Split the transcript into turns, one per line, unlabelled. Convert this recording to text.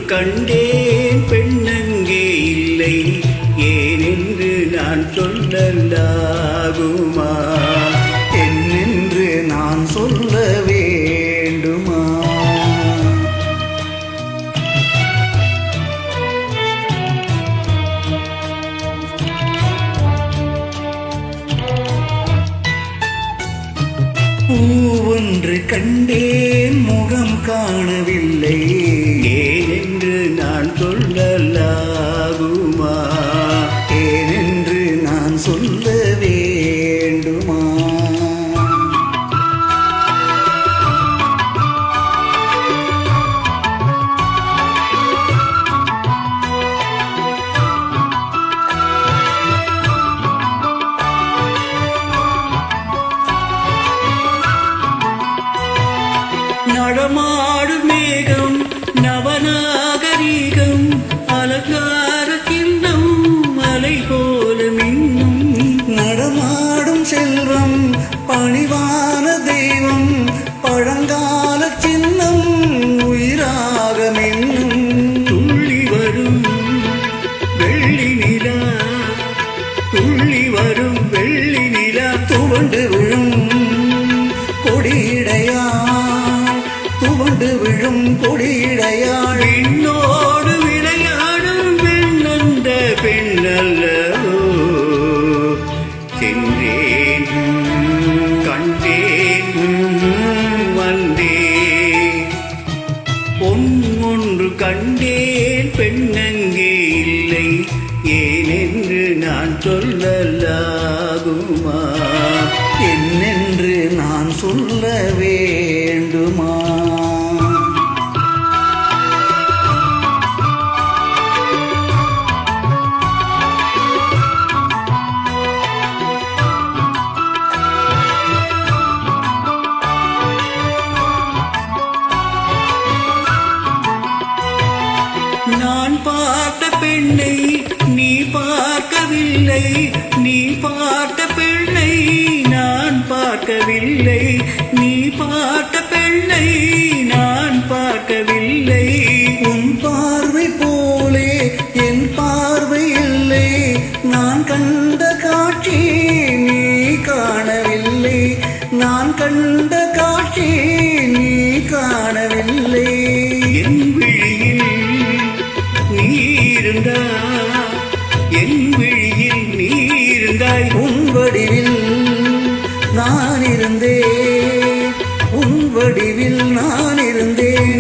கண்டேன் பெண்ணங்கே இல்லை ஏனென்று நான் சொல்லலாகுமா
என்னென்று நான் சொல்ல வேண்டுமா பூவொன்று கண்டேன் முகம் காணவில்லை
ஏனென்று நான் சொல்லலாகுமா
ஏனென்று நான் சொல்ல வேண்டுமா
நடமாடு மேகம் நவநாகரீகம் அலங்கார சின்னம் மலை போல மின்னும்
நடமாடும் செல்வம் பணிவான தெய்வம் பழங்கால சின்னம் உயிராக மின்னும்
துள்ளி வரும் வெள்ளி நிலா துள்ளி வரும் வெள்ளி நிலா
துவண்டு விழும் கொடியிடையா துவண்டு விழும் கொடியிடையாள்
பெண்ணோடு விளையாடும் பெண்ணந்த பெண்ணல்லவோ சென்றேன் கண்டேன் வந்தேன் ஒன்று கண்டேன் பெண்ணங்கே இல்லை ஏனென்று நான் சொல்லலாகுமா
என்னென்று நான் சொல்ல வேண்டுமா
நான் பார்த்த பெண்ணை நீ பார்க்கவில்லை நீ பார்த்த பெண்ணை நான் பார்க்கவில்லை நீ பார்த்த பெண்ணை நான் பார்க்கவில்லை
உன் பார்வை போலே என் பார்வை இல்லை நான் கண்ட காட்சி நீ காணவில்லை நான் கண்ட காட்சி நீ காணவில்லை
என் விழியில் நீ இருந்தாய் என் விழியில் நீ இருந்தாய்
உன் வடிவில் நான் இருந்தேன் உன் வடிவில் நான் இருந்தேன்